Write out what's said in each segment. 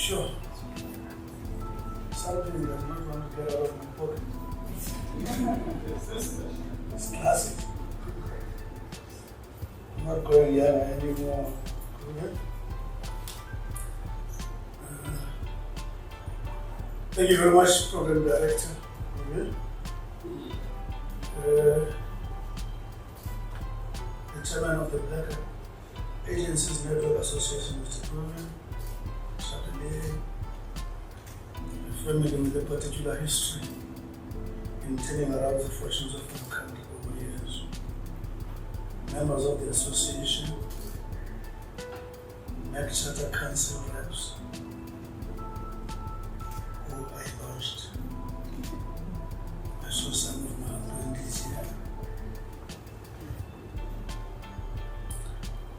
Sure. Something that I don't want to get out of my pocket. It's classic. I'm not going young anymore. Okay? Thank you very much, Program Director. Okay? The Chairman of the Black Agencies Network Association, Mr. Program, Chaplain, a family with a particular history in turning around the fortunes of our country over years. Members of the association, Mac Charter Council reps, who I launched. I saw some of my appointees here.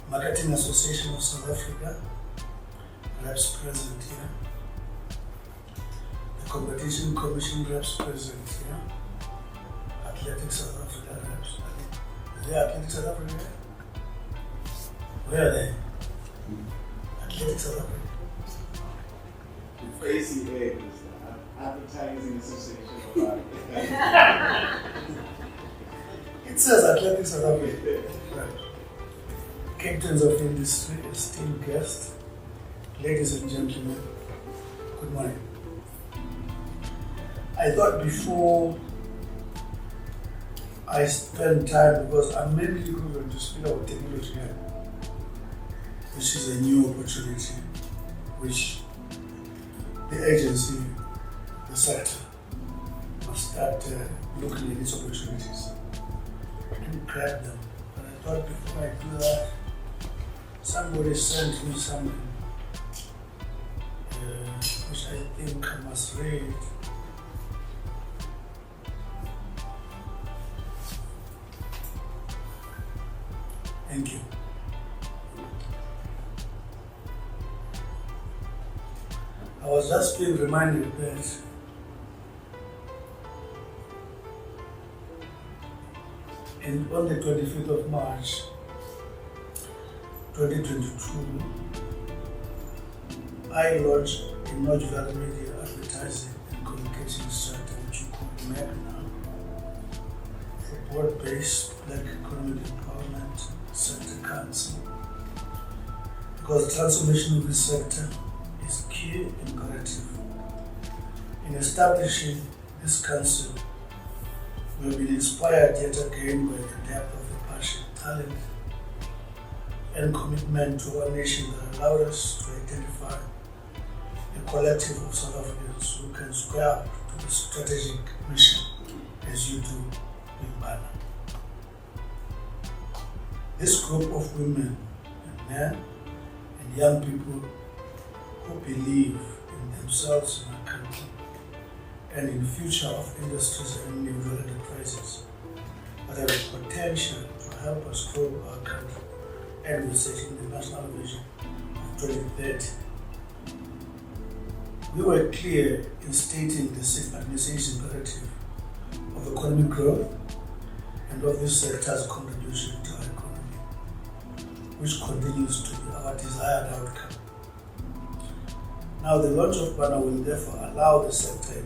Marketing Association of South Africa, reps present here. The Competition Commission reps present here. Athletics South Africa reps. Is there Athletics South Africa here? Where are they? Athletics South Africa. ACA is the Advertising Association of Africa. It says Athletics South Africa. Right. Captains of industry, esteemed guests, ladies and gentlemen, good morning. I thought before I spend time, because I'm mainly going to speak about technology here, which is a new opportunity, which the agency, the sector, must start looking at these opportunities to grab them. But I thought before I do that, somebody sent me something which I think I must read. Thank you. I was just being reminded that on the 25th of March 2022, I launched a Notch-Valley Media Advertising and Communication Strategy, which you call MAGNA, for board-based Black Economic Empowerment Sector Council, because the transformation of this sector is key and imperative. In establishing this council, we have been inspired yet again by the depth of the passion, talent, and commitment to our nation that allowed us to identify a collective of South Africans who can square up to the strategic mission as you do in BANA. This group of women and men and young people who believe in themselves and our country and in the future of industries and individual enterprises that have the potential to help us grow our country and resetting the national vision of 2030. We were clear in stating the sixth administration imperative of economic growth and of this sector's contribution to our economy, which continues to be our desired outcome. Now, the launch of BANA will therefore allow the sector,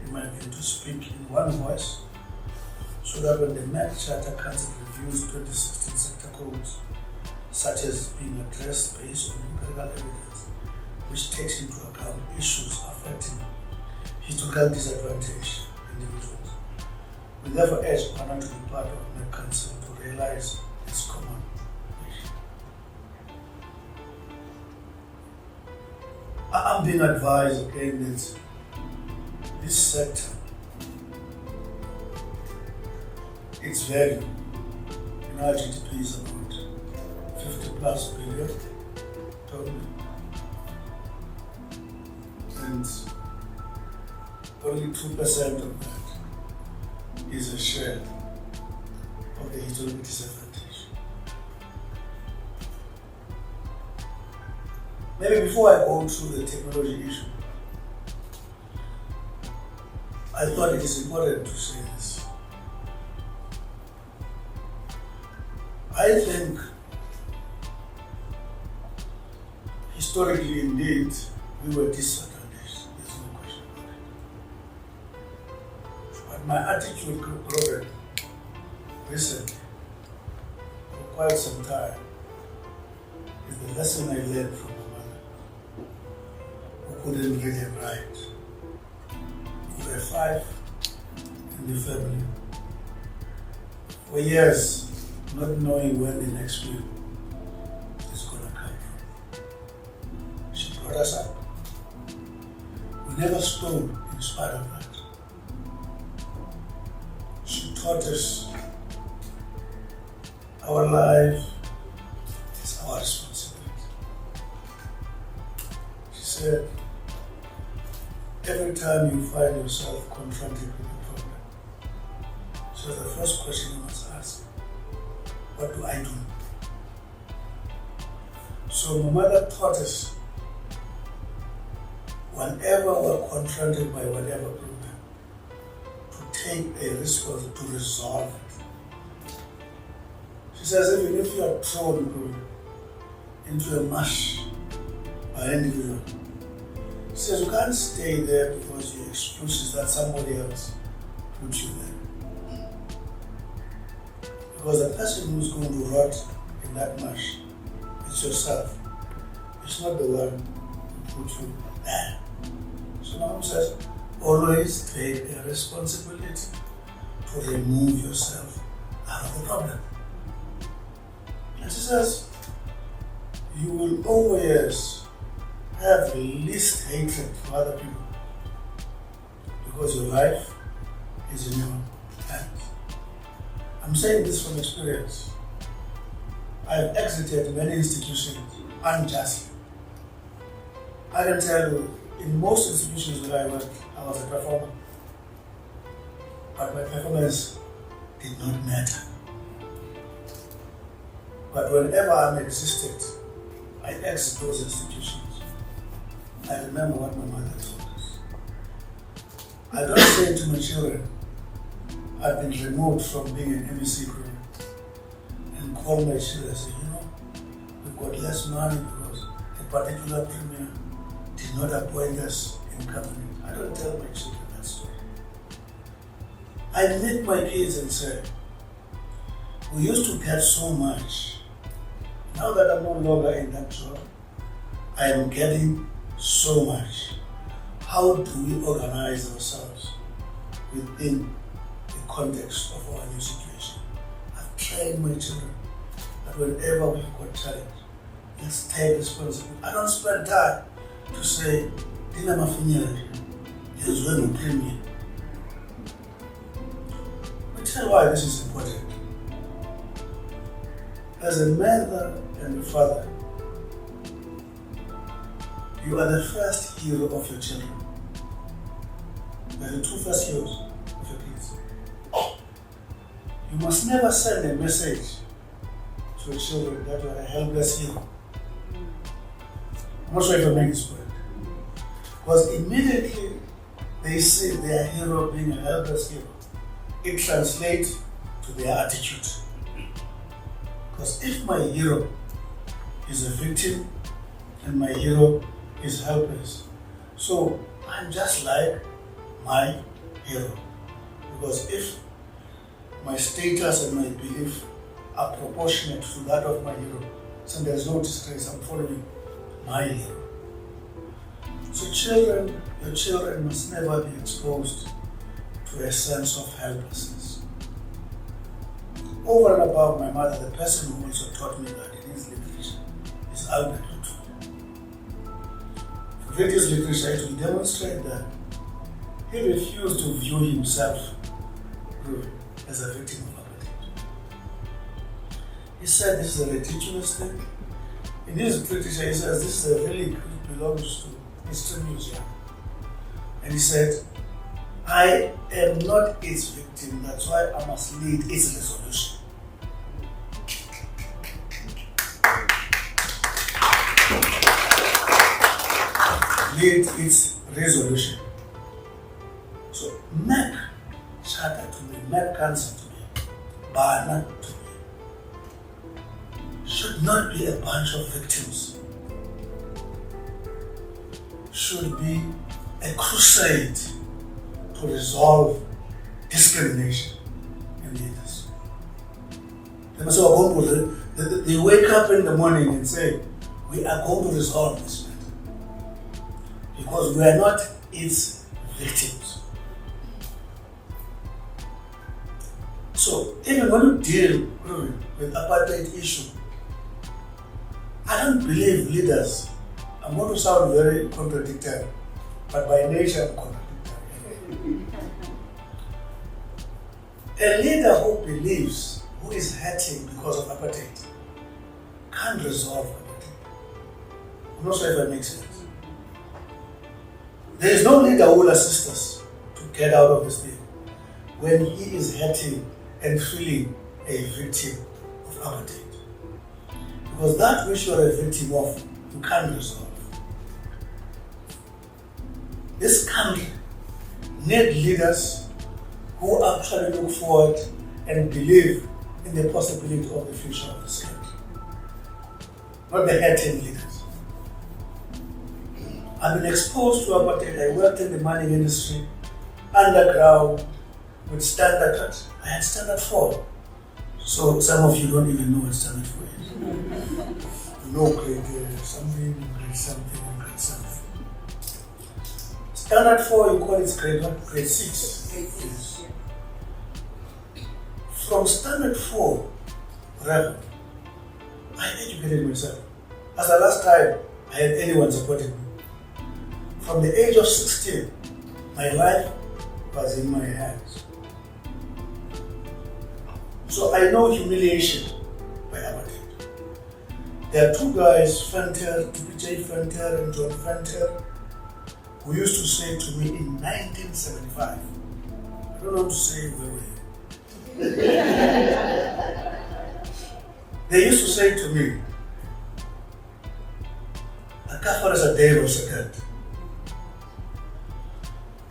in my view, to speak in one voice, so that when the Mac Charter Council reviews 2016 sector codes, such as being addressed based on empirical evidence, which takes into account issues affecting historical disadvantaged individuals. We therefore urge BANA to be part of the Council to realize this common vision. I'm being advised again that this sector, its value in our GDP is about 50 plus billion total, and only 2% of that is a share of the historical disadvantage. Maybe before I go through the technology issue, I thought it is important to say this. I think historically indeed we were disadvantaged, there's no question about it. But my attitude growing recently, for quite some time, is the lesson I learned from my mother, who couldn't read and write. We were 5 in the family. For years, not knowing when the next meal is going to come from. She brought us up. We never stole in spite of that. She taught us our life is our responsibility. She said, every time you find yourself confronted with a problem, so the first question you must ask, what do I do? So my mother taught us, whenever we're confronted by whatever problem, to take a responsibility to resolve it. She says, even if you are thrown into a mush by an individual, she says you can't stay there because your excuses that somebody else put you there. Because the person who's going to rot in that mush is yourself. It's not the one who put you there. So Mom says, always take a responsibility to remove yourself out of the problem. And she says, you will always have least hatred for other people because your life is in your hands. I'm saying this from experience. I've exited many institutions unjustly. I can tell you, in most institutions where I worked, I was a performer. But my performance did not matter. But whenever I'm existed, I exit those institutions. I remember what my mother told us. I don't say to my children, I've been removed from being an MEC crew, and call my children and say, we've got less money because a particular premier did not appoint us in cabinet. I don't tell my children that story. I meet my kids and say, we used to get so much. Now that I'm no longer in that job, I am getting so much. How do we organize ourselves within the context of our new situation? I've trained my children that whenever we've got challenge, let's take responsibility. I don't spend time to say, Dina Mafunyere, here's when we premier. Let me tell you why this is important. As a mother and a father, you are the first hero of your children. You are the 2 first heroes of your kids. You must never send a message to your children that you are a helpless hero. I'm not sure if I make this point. Because immediately they see their hero being a helpless hero, it translates to their attitude. Because if my hero is a victim and my hero is helpless, so I'm just like my hero. Because if my status and my belief are proportionate to that of my hero, so there's no disgrace, I'm following my hero. So your children must never be exposed to a sense of helplessness. Over and above my mother, the person who also taught me that in his literature is Albert Lutu. For his literature, it will demonstrate that he refused to view himself as a victim of apartheid. He said this is a ridiculous thing. In his literature, he says this is a relic which belongs to History Museum. And he said, I am not its victim, that's why I must lead its resolution. Lead its resolution. So make charter to me, make cancer to me, BANA to me. Should not be a bunch of victims. should be a crusade to resolve discrimination in leaders. They wake up in the morning and say, we are going to resolve this matter because we are not its victims. So even when you deal with apartheid issue, I don't believe leaders, I'm going to sound very contradictory, but by nature I'm contradictory. A leader who believes, who is hurting because of apartheid, can't resolve apartheid. I'm not sure if that makes sense. There is no leader who will assist us to get out of this thing when he is hurting and feeling a victim of apartheid. Because that which you are a victim of, you can't resolve. This country needs leaders who actually look forward and believe in the possibility of the future of this country. Not the hurting leaders. I've been exposed to apartheid. I worked in the mining industry, underground, with standard cut. I had standard 4. So some of you don't even know what standard 4 is. You know grade something, grade something, and grade something. Standard 4, you call it grade what? Grade 6. Yes. From standard 4 level, I educated myself. As the last time I had anyone supporting me. From the age of 16, my life was in my hands. So I know humiliation by apartheid. There are 2 guys, Fenter, J. Fenter and John Fenter, who used to say to me in 1975, I don't know what to say, where were you? They used to say to me, a kafir is a day of second.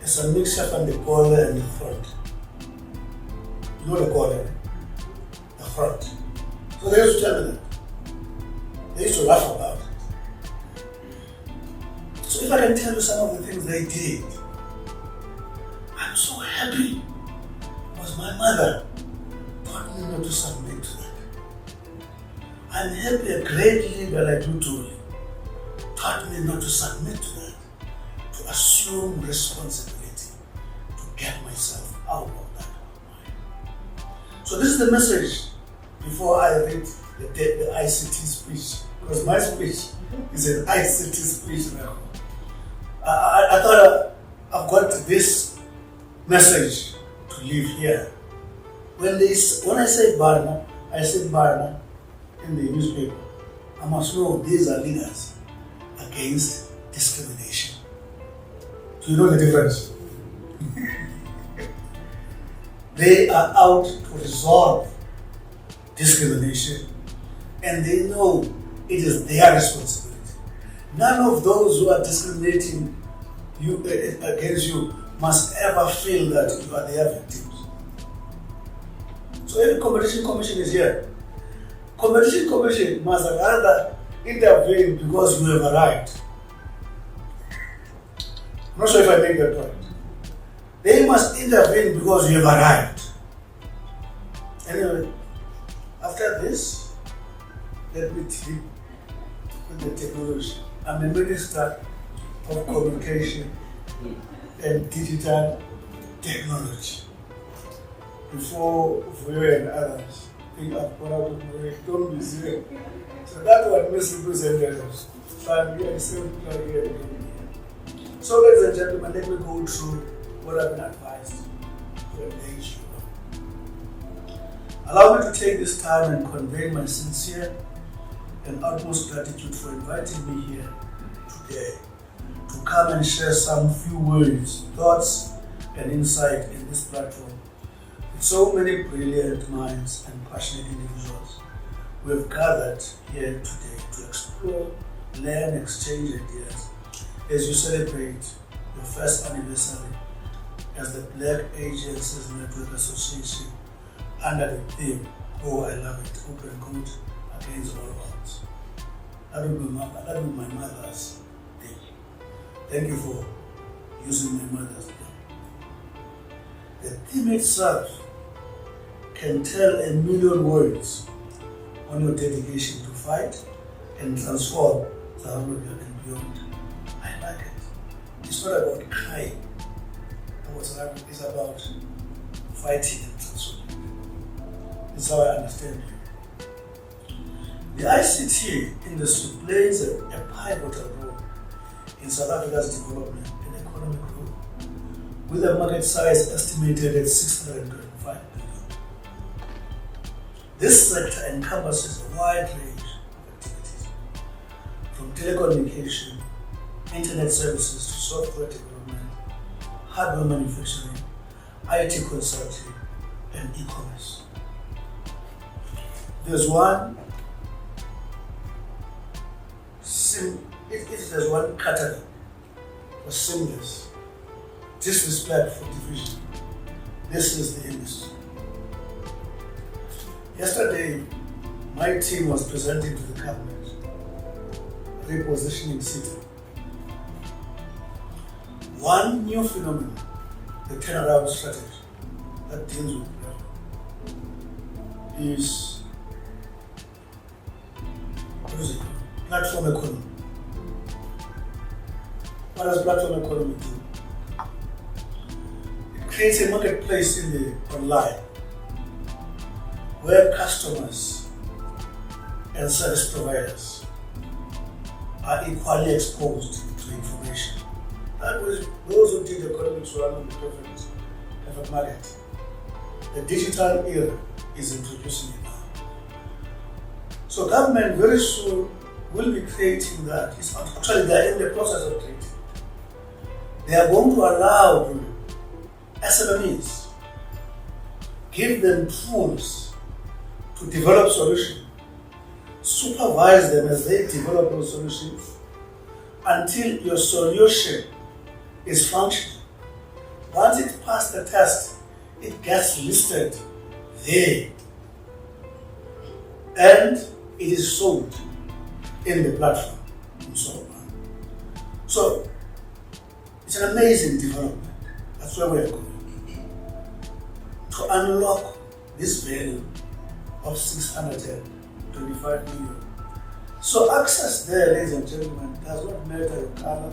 It's a mixture from the corner and the front. You know the corner, the front. So they used to tell me that. They used to laugh about it. So if I can tell you some of the things they did, I'm so happy because my mother taught me not to submit to that. I'm happy a great leader like you truly taught me not to submit to that, to assume responsibility, to get myself out of that. So this is the message before I read the ICT speech, because my speech is an ICT speech now. I thought I've got this message to leave here. When I say BANA, I say BANA in the newspaper. I must know these are leaders against discrimination. Do you know the difference? They are out to resolve discrimination and they know it is their responsibility. None of those who are discriminating against you must ever feel that you are their victims. So every competition commission is here. Competition commission must rather intervene because you have arrived. I'm not sure if I make that point. They must intervene because you have arrived. Anyway, after this, let me deal with the technology. I'm a Minister of Communication and Digital Technology. Before Vuyo and others think I've gone out of my way, don't be serious. So that one misrepresented us. So I'm here, here. So ladies and gentlemen, let me go through what I've been advised to engage you. Allow me to take this time and convey my sincere and utmost gratitude for inviting me here today to come and share some few words, thoughts, and insight in this platform with so many brilliant minds and passionate individuals who have gathered here today to explore, learn, exchange ideas as you celebrate your first anniversary as the Black Agencies Network Association under the theme, Oh I Love It, Open Good Against All Odds. That would be my mother's thing. Thank you for using my mother's name. The theme itself can tell a million words on your dedication to fight and transform Zambia and beyond. I like it. It's not about crying. It's about fighting and transforming. This is how I understand you. The ICT industry plays a pivotal role in South Africa's development and economic growth, with a market size estimated at 625 billion. This sector encompasses a wide range of activities, from telecommunication, internet services to software development, hardware manufacturing, IT consulting, and e-commerce. There's one if there's one category for seamless, disrespectful division, this is the industry. Yesterday, my team was presenting to the cabinet repositioning city. One new phenomenon, the turnaround strategy that deals with is platform economy. What does platform economy do? It creates a marketplace in the online where customers and service providers are equally exposed to information. That was those who did economics 100% perfect market. The digital era is introducing it now. So government very soon will be creating that. Actually, they are in the process of creating. They are going to allow SMEs, give them tools to develop solutions, supervise them as they develop those solutions until your solution is functioning. Once it passes the test, it gets listed there and it is sold in the platform and so on. So it's an amazing development. That's where we are going. To unlock this value of 625 million. So access there, ladies and gentlemen, does not matter your color,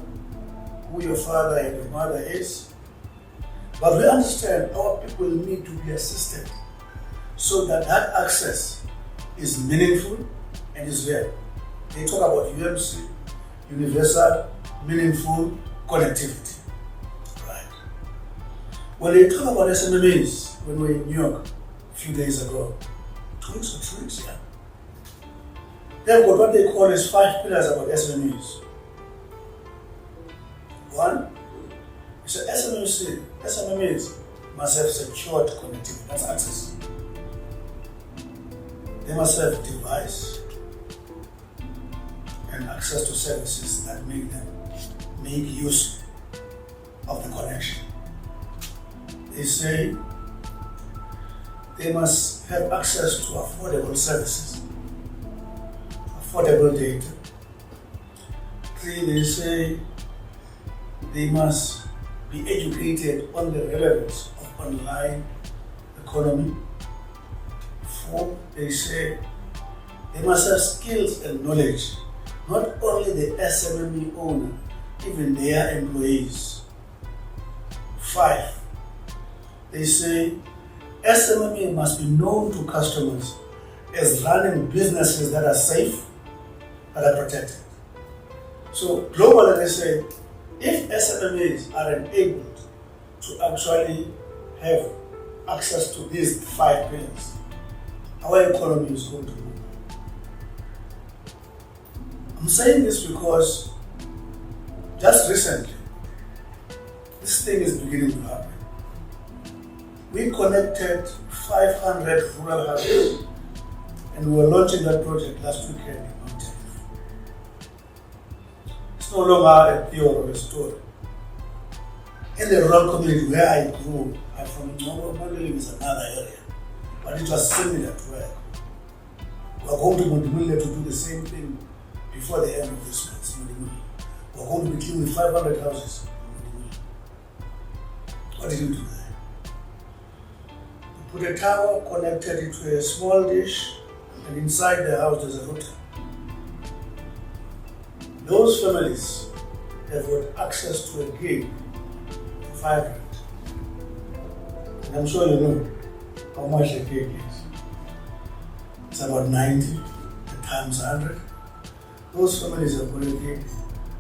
who your father and your mother is. But we understand our people need to be assisted so that that access is meaningful and is real. They talk about UMC, universal, meaningful connectivity. Right. When they talk about SMEs, when we were in New York a few days ago, 2 weeks or 3 weeks, yeah. They've got what they call as 5 pillars about SMEs. One, it's an SMEs must have secured connectivity, that's access. They must have device and access to services that make them make use of the connection. They say they must have access to affordable services, affordable data. 3, they say they must be educated on the relevance of online economy. 4, they say they must have skills and knowledge, not only the SME owner, even their employees. 5, they say SME must be known to customers as running businesses that are safe, that are protected. So globally they say, if SMEs are enabled to actually have access to these 5 pillars, our economy is going to move. I'm saying this because just recently, this thing is beginning to happen. We connected 500 rural houses and we were launching that project last weekend in Mountain. It's no longer a theory or a story. In the rural community where I grew, I'm from Mondli is another area, but it was similar to where we are going to Mondli to do the same thing before the end of this month. We're going to be clean with 500 houses. What did you do there? You put a tower, connected it to a small dish, and inside the house there's a router. Those families have got access to a gig for 5 rand. And I'm sure you know how much a gig is. It's about 90 times 100. Those families have got a gig,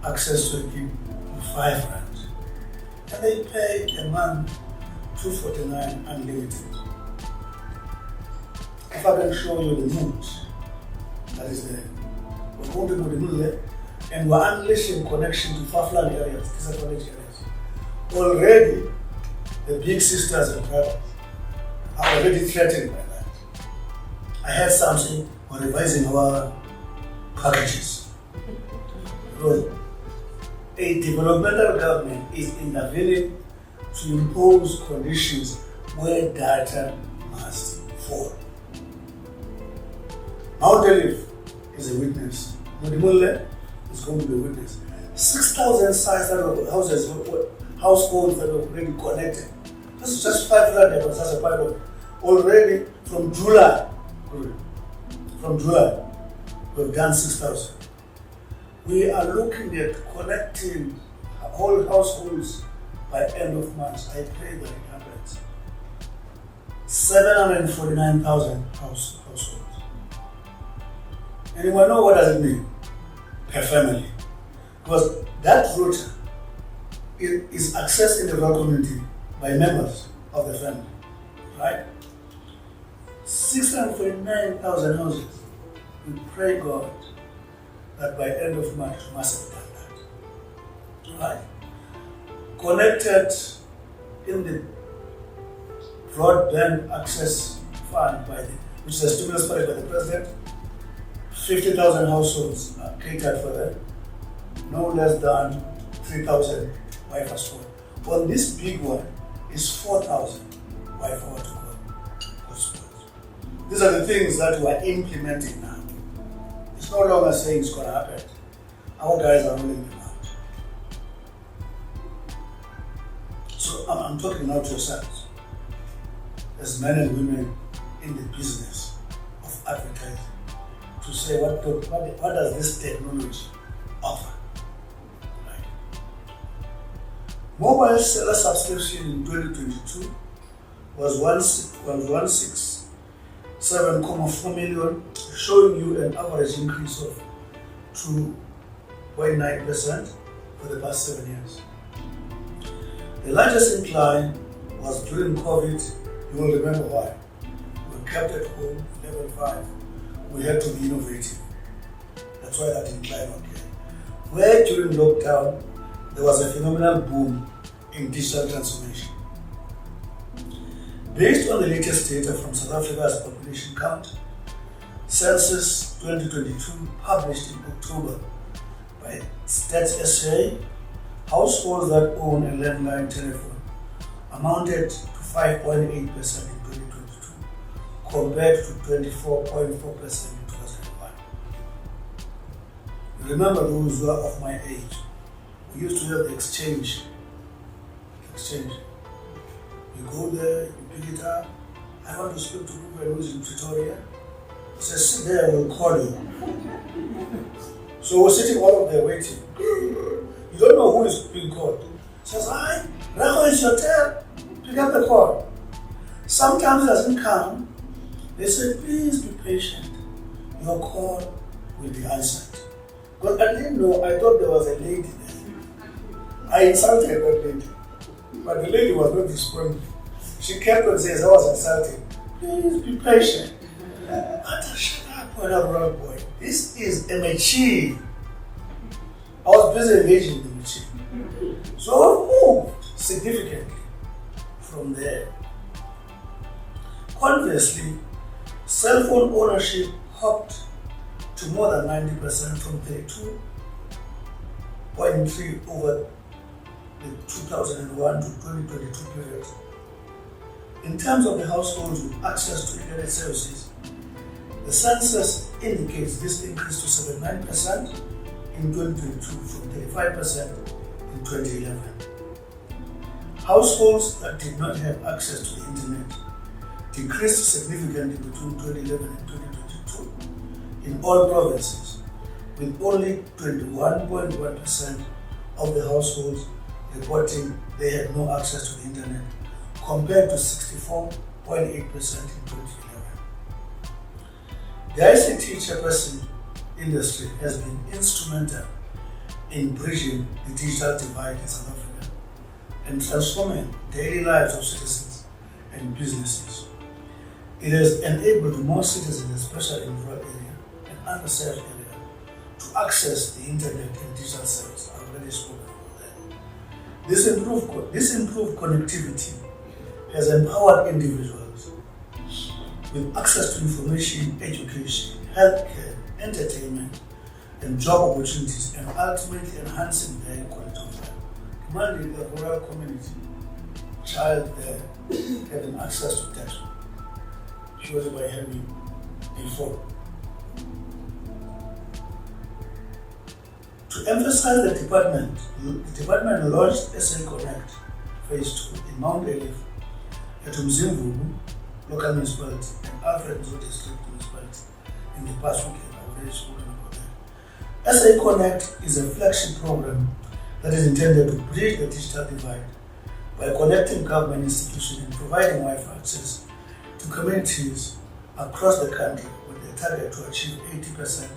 access to a gig for 5 rand. And they pay a month 249 unlimited. If I can show you the mood that is there, we're going to Modimule and we're unleashing connection to far-flung areas, disadvantaged areas. Already, the big sisters and brothers are already threatened by that. I heard something on revising our packages. Because a developmental government is intervening to impose conditions where data must fall. Mount Olive is a witness. Modimule is going to be a witness. 6,000 sites that are households that are already connected. This is just 500 acres as a pilot. Already from July, we've done 6,000. We are looking at connecting whole households by end of March. I pray that it happens. 749,000 households. Anyone know what does it mean? Per family. Because that router is accessed in the rural community by members of the family. Right? 649,000 houses. We pray God that by end of March we must have done that. Right? Connected in the broadband access fund which is a stimulus package by the President. 50,000 households are catered for them, no less than 3,000 Wi-Fi spots. Well, this big one is 4,000 Wi-Fi hotspots. These are the things that we are implementing now. It's no longer saying it's going to happen. Our guys are rolling them out. So I'm talking now to yourselves, as men and women in the business of advertising, to say what does this technology offer? Right. Mobile seller subscription in 2022 was 167.4 million, showing you an average increase of 2.9% for the past 7 years. The largest incline was during COVID. You will remember why. We were kept at home, level 5. We had to be innovative. That's why that incline occurred. Where during lockdown, there was a phenomenal boom in digital transformation. Based on the latest data from South Africa's population count, Census 2022 published in October by Stats SA, households that own a landline telephone amounted to 5.8% in 2022 compared to 24.4% in 2001. You remember those who are of my age, we used to have the exchange. You go there, you pick it up. I want to speak to people who's in Pretoria. He says, sit there, we'll call you. So we're sitting all up there waiting. You don't know who is being called. He says, hi, Rako, it's your turn. Pick up the call. Sometimes it doesn't come. They say, please be patient. Your call will be answered. Because I didn't know, I thought there was a lady there. I insulted that lady. But the lady was not responding. She kept on saying, I was insulting. Please be patient. Shut up, Honourable boy. This is a machine. I was busy engaging the machine. So I moved significantly from there. Conversely, cell phone ownership hopped to more than 90% from 32.3 over the 2001 to 2022 period. In terms of the households with access to internet services, the census indicates this increased to 79% in 2022 from 35% in 2011. Households that did not have access to the internet decreased significantly between 2011 and 2022 in all provinces, with only 21.1% of the households reporting they had no access to the internet, compared to 64.8% in 2011. The ICT chairperson industry has been instrumental in bridging the digital divide in South Africa and transforming daily lives of citizens and businesses. It has enabled more citizens, especially in rural areas and underserved areas, to access the internet and digital service. I've already spoken about that. This improved connectivity has empowered individuals with access to information, education, healthcare, entertainment, and job opportunities, and ultimately enhancing their quality of life. Demanding the rural community child there having access to that purely by having a phone. To emphasize the department launched SA Connect Phase 2 in Mount Elif, at Mzimvubu local municipality and Alfred Nzo district municipality in the past weekend. I've already spoken about that. SA Connect is a flagship program that is intended to bridge the digital divide by connecting government institutions and providing Wi-Fi access to communities across the country, with the target to achieve 80%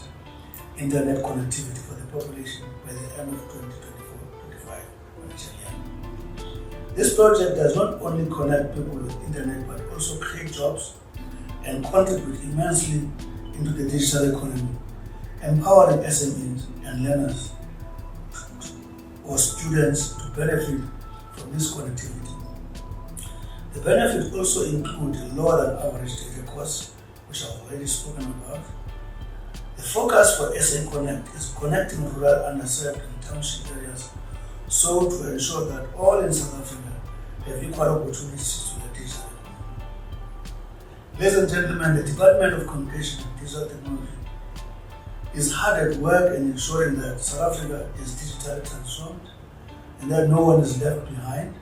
internet connectivity for the population by the end of 2024-25 financial year. This project does not only connect people with internet but also create jobs and contribute immensely into the digital economy, empowering SMEs and learners or students to benefit from this connectivity. The benefits also include lower than average data costs, which I've already spoken about. The focus for SA Connect is connecting rural, underserved and township areas so to ensure that all in South Africa have equal opportunities to the digital economy. Ladies and gentlemen, the Department of Communication and Digital Technology is hard at work in ensuring that South Africa is digitally transformed and that no one is left behind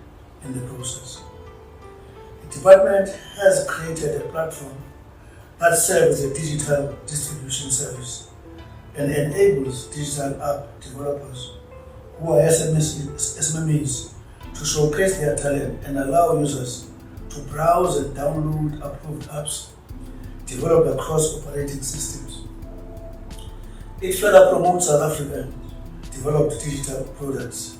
in the process. The department has created a platform that serves as a digital distribution service and enables digital app developers who are SMEs to showcase their talent and allow users to browse and download approved apps developed across operating systems. It further promotes South African developed digital products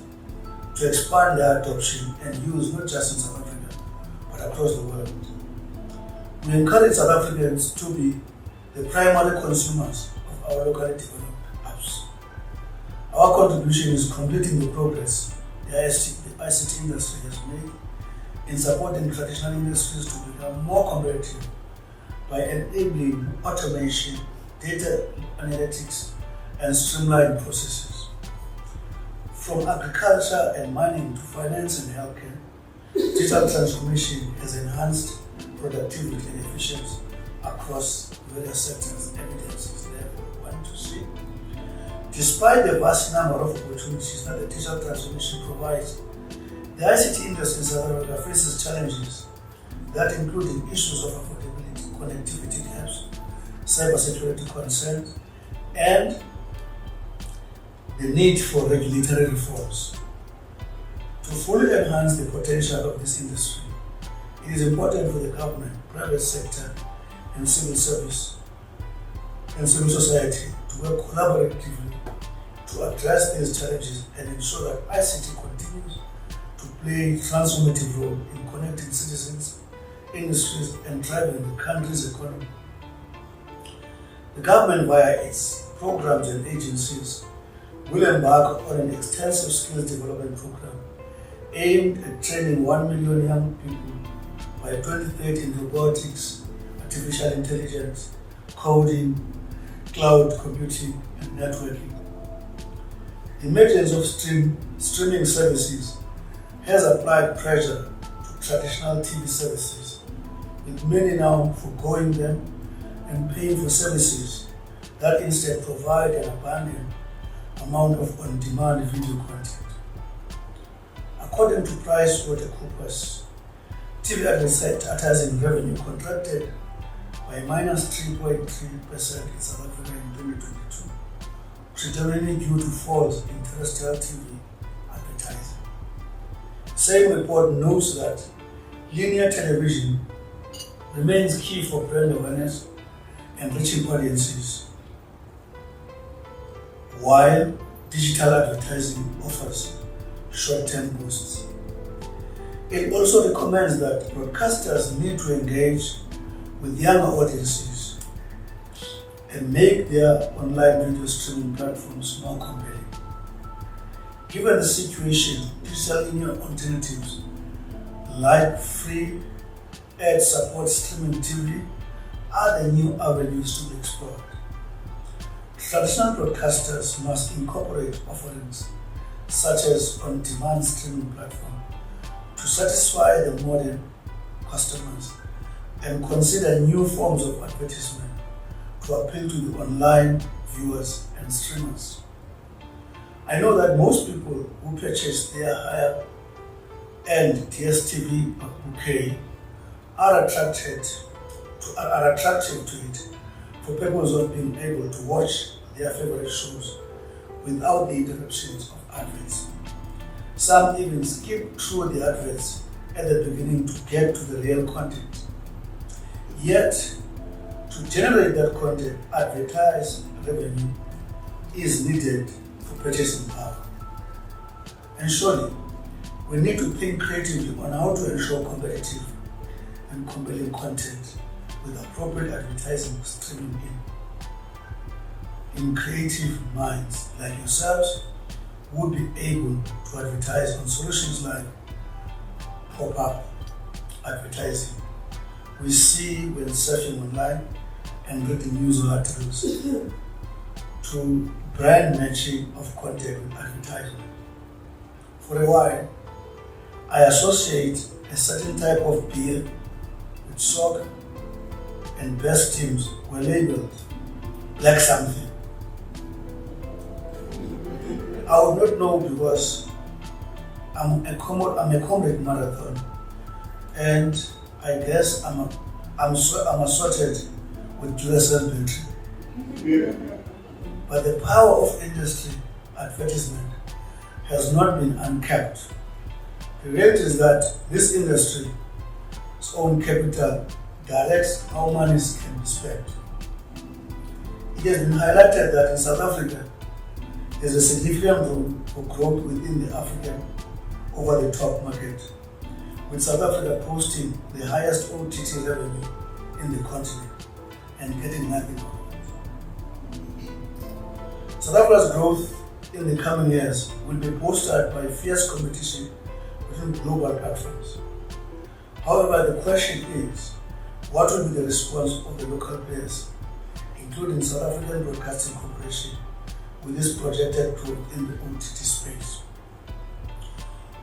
to expand their adoption and use not just in South Africa but across the world. We encourage South Africans to be the primary consumers of our locally developed apps. Our contribution is completing the progress the ICT industry has made in supporting traditional industries to become more competitive by enabling automation, data analytics, and streamlined processes. From agriculture and mining to finance and healthcare, digital transformation has enhanced productivity and efficiency across various sectors. Evidence is there for one to see. Despite the vast number of opportunities that the digital transformation provides, the ICT industry in South Africa faces challenges that include issues of affordability, connectivity gaps, cybersecurity concerns, and the need for regulatory reforms. To fully enhance the potential of this industry, it is important for the government, private sector, and civil service and civil society to work collaboratively to address these challenges and ensure that ICT continues to play a transformative role in connecting citizens, industries, and driving the country's economy. The government, via its programs and agencies, will embark on an extensive skills development program aimed at training 1 million young people by 2030 in robotics, artificial intelligence, coding, cloud computing, and networking. The emergence of streaming services has applied pressure to traditional TV services, with many now foregoing them and paying for services that instead provide and abandon a amount of on-demand video content. According to PricewaterhouseCoopers, TV advertising revenue contracted by -3.3% in South Africa in 2022, predominantly due to falls in terrestrial TV advertising. The same report notes that linear television remains key for brand awareness and reaching audiences, while digital advertising offers short-term boosts. It also recommends that broadcasters need to engage with younger audiences and make their online video streaming platforms more compelling. Given the situation, digital linear alternatives like free ad-support streaming TV are the new avenues to be explored. Traditional broadcasters must incorporate offerings such as on-demand streaming platform to satisfy the modern customers and consider new forms of advertisement to appeal to the online viewers and streamers. I know that most people who purchase their higher-end DSTV bouquet are attractive to it for purpose of being able to watch their favorite shows without the interruptions of adverts. Some even skip through the adverts at the beginning to get to the real content. Yet, to generate that content, advertised revenue is needed for purchasing power. And surely, we need to think creatively on how to ensure competitive and compelling content with appropriate advertising streaming in creative minds like yourselves would be able to advertise on solutions like pop-up advertising we see when surfing online and reading news articles to brand matching of content with advertising. For a while, I associate a certain type of beer with soccer, and best teams were labeled like something. I would not know because I'm a comrade marathon, and I guess I'm assorted with Duracell battery. But the power of industry advertisement has not been uncapped. The reality is that this industry's own capital directs how money can be spent. It has been highlighted that in South Africa, there is a significant room for growth within the African over-the-top market, with South Africa posting the highest OTT revenue in the continent and getting nothing out of it. South Africa's growth in the coming years will be bolstered by fierce competition between global platforms. However, the question is, what will be the response of the local players, including South African Broadcasting Corporation, with this projected growth in the OTT space?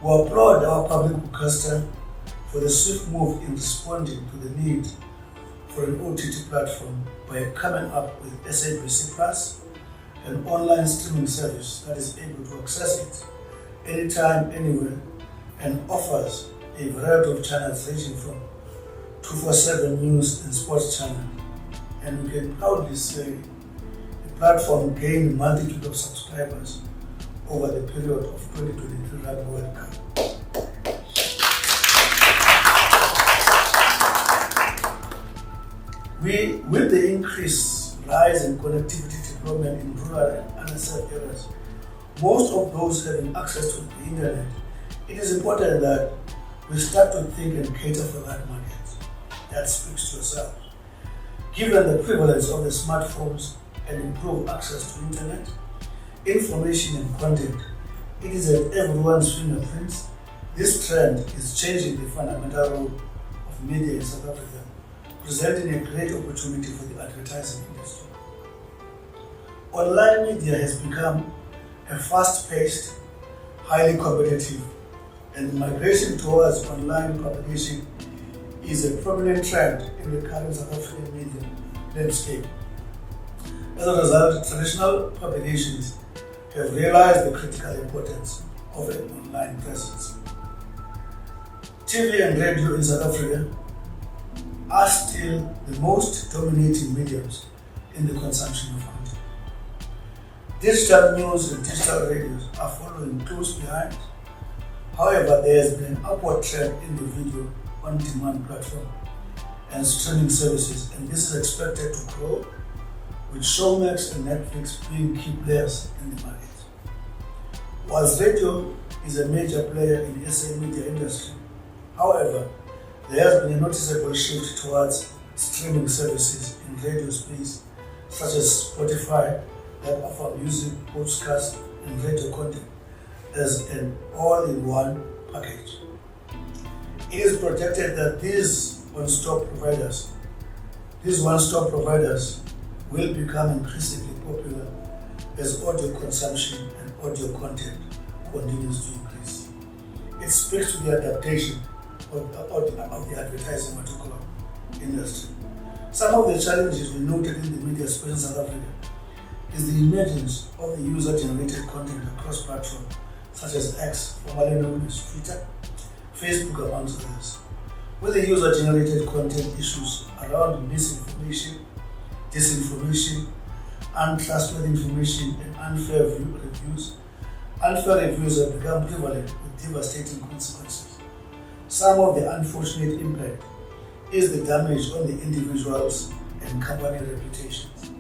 We applaud our public broadcaster for the swift move in responding to the need for an OTT platform by coming up with SABC Plus, an online streaming service that is able to access it anytime, anywhere, and offers a variety of channels ranging from 247 news and sports channel. And we can proudly say the platform gained multitude of subscribers over the period of 2023 Rugby World Cup. With the increased rise in connectivity development in rural and underserved areas, most of those having access to the internet, it is important that we start to think and cater for that market. That speaks to yourself. Given the prevalence of the smartphones and improved access to internet, information and content, it is at everyone's fingerprints. This trend is changing the fundamental role of media in South Africa, presenting a great opportunity for the advertising industry. Online media has become a fast-paced, highly competitive, and the migration towards online publication is a prominent trend in the current South African media landscape. As a result, traditional publications have realized the critical importance of an online presence. TV and radio in South Africa are still the most dominating mediums in the consumption of content. Digital news and digital radios are following close behind. However, there has been an upward trend in the video on-demand platform and streaming services, and this is expected to grow, with Showmax and Netflix being key players in the market. Whilst radio is a major player in the SA media industry, however, there has been a noticeable shift towards streaming services in radio space, such as Spotify, that offer music, podcasts, and radio content as an all-in-one package. It is projected that these one-stop providers will become increasingly popular as audio consumption and audio content continues to increase. It speaks to the adaptation of the advertising vertical industry. Some of the challenges we noted in the media space in South Africa is the emergence of the user-generated content across platforms such as X, formerly known as Twitter, Facebook, amongst others, with the user-generated content issues around misinformation, disinformation, untrustworthy information, and unfair reviews. Unfair reviews have become prevalent with devastating consequences. Some of the unfortunate impact is the damage on the individuals and company reputations.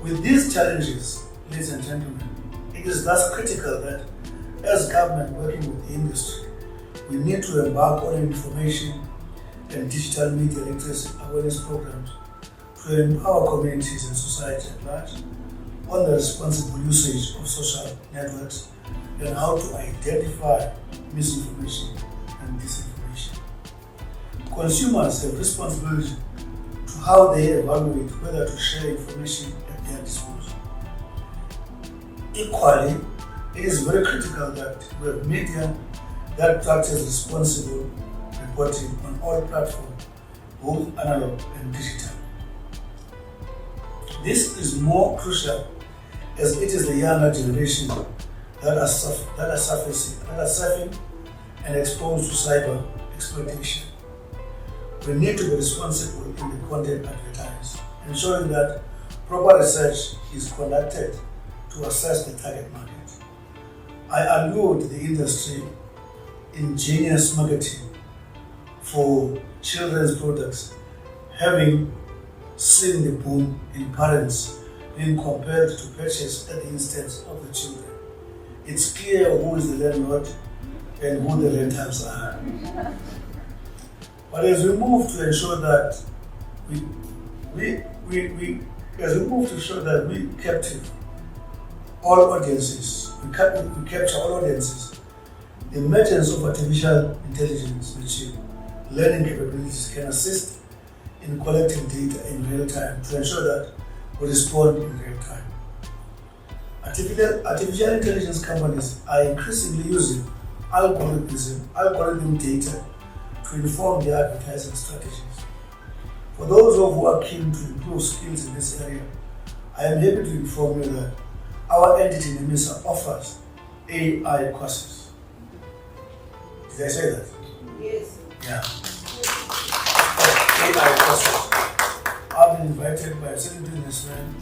With these challenges, ladies and gentlemen, it is thus critical that as government working with the industry, we need to embark on information and digital media literacy awareness programs to empower communities and society at large on the responsible usage of social networks and how to identify misinformation and disinformation. Consumers have responsibility to how they evaluate whether to share information at their disposal. Equally, it is very critical that we have media that practice responsible reporting on all platforms, both analog and digital. This is more crucial as it is the younger generation that are surfing and exposed to cyber exploitation. We need to be responsible in the content advertised, ensuring that proper research is conducted to assess the target market. I allude the industry ingenious marketing for children's products, having seen the boom in parents being compelled to purchase at the instance of the children. It's clear who is the landlord and who the renters are. But as we move to ensure that we captive all audiences, we capture all audiences, the emergence of artificial intelligence, machine learning capabilities can assist in collecting data in real time to ensure that we respond in real time. Artificial intelligence companies are increasingly using algorithm data to inform their advertising strategies. For those who are keen to improve skills in this area, I am happy to inform you that our entity NEMISA offers AI courses. Did I say that? Yes. Yeah. AI courses. I've been invited by a certain businessman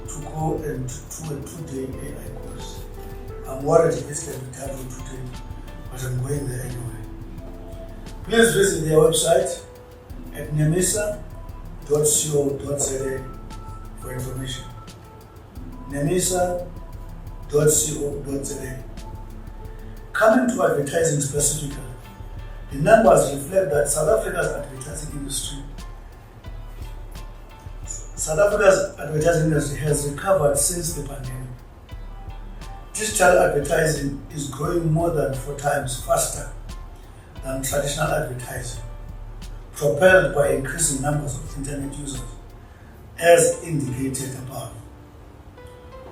to go and do a 2-day AI course. I'm worried if this can be done in 2 days, but I'm going there anyway. Please visit their website at nemisa.co.za for information. nemisa.co.za. Coming to advertising specifically, the numbers reflect that South Africa's advertising industry has recovered since the pandemic. Digital advertising is growing more than 4 times faster than traditional advertising, propelled by increasing numbers of internet users, as indicated above.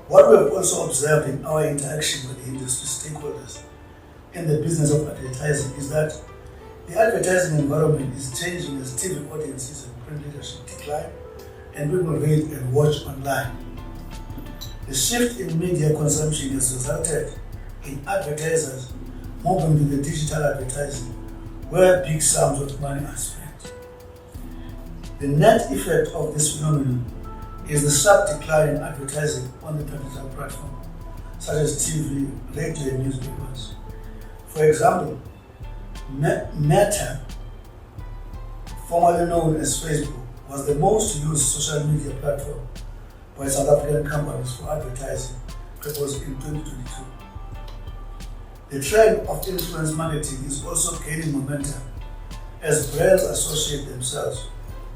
What we have also observed in our interaction with the industry stakeholders in the business of advertising is that the advertising environment is changing as TV audiences and print leadership decline and people read and watch online. The shift in media consumption has resulted in advertisers moving to the digital advertising, where big sums of money are spent. The net effect of this phenomenon is the sharp decline in advertising on the traditional platform, such as TV, radio, and newspapers. For example, Meta, formerly known as Facebook, was the most used social media platform by South African companies for advertising purposes in 2022. The trend of influence marketing is also gaining momentum as brands associate themselves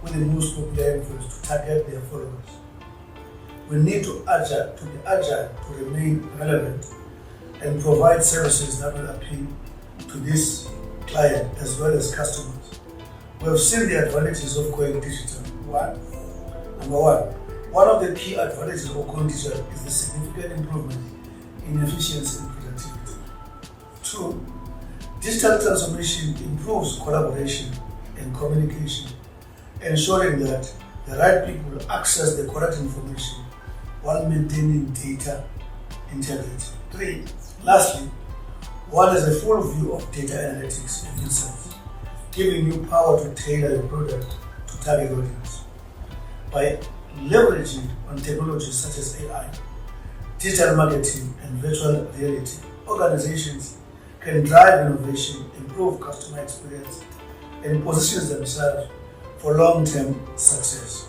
with the most popular influence to target their followers. We need to be agile to remain relevant and provide services that will appeal to this client as well as customers. We have seen the advantages of going digital. Number one of the key advantages of going digital is the significant improvement in efficiency and productivity. 2, digital transformation improves collaboration and communication, ensuring that the right people access the correct information while maintaining data integrity. 3, lastly, one has a full view of data analytics and insights, giving you power to tailor your product to target audience. By leveraging on technologies such as AI, digital marketing, and virtual reality, organizations can drive innovation, improve customer experience, and position themselves for long-term success.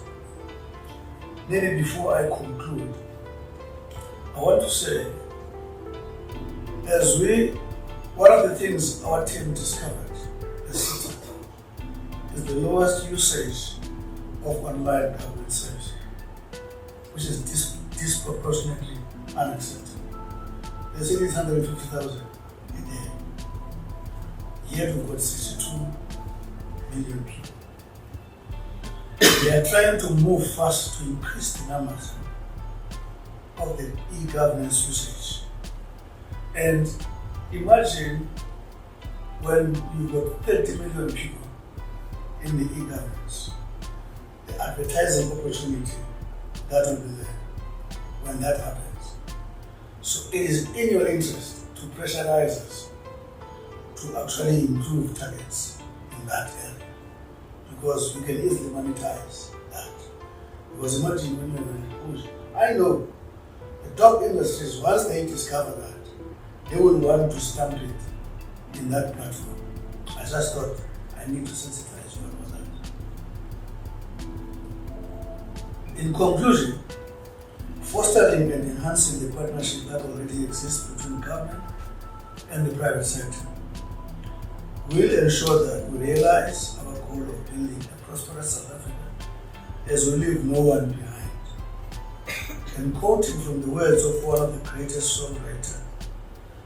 Maybe before I conclude, I want to say, one of the things our team discovered is the lowest usage of online government service, which is disproportionately unacceptable. They say it's 150,000 a day. Yet we've got 62 million people. They are trying to move fast to increase the numbers of the e-governance usage. And imagine when you've got 30 million people in the e-governance, the advertising opportunity that will be there when that happens. So it is in your interest to pressurize us to actually improve targets in that area, because you can easily monetize that. Because imagine when you're in I know the top industries, once they discover that, they will want to stamp it in that platform. I just thought I need to sensitize you about that. In conclusion, fostering and enhancing the partnership that already exists between government and the private sector will ensure that we realize our goal of building a prosperous South Africa as we leave no one behind. And quoting from the words of one of the greatest songwriters,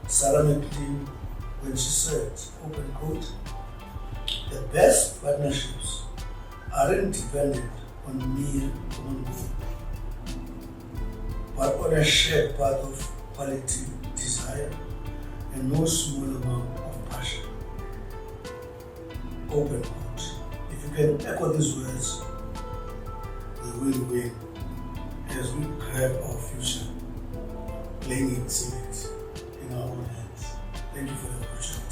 Sarah McLean, when she said, open quote, the best partnerships aren't dependent on mere common goal, but on a shared path of quality, desire, and no small amount of passion. Open quote. If you can echo these words, we will win as we grab our future, playing it in our own hands. Thank you for the opportunity.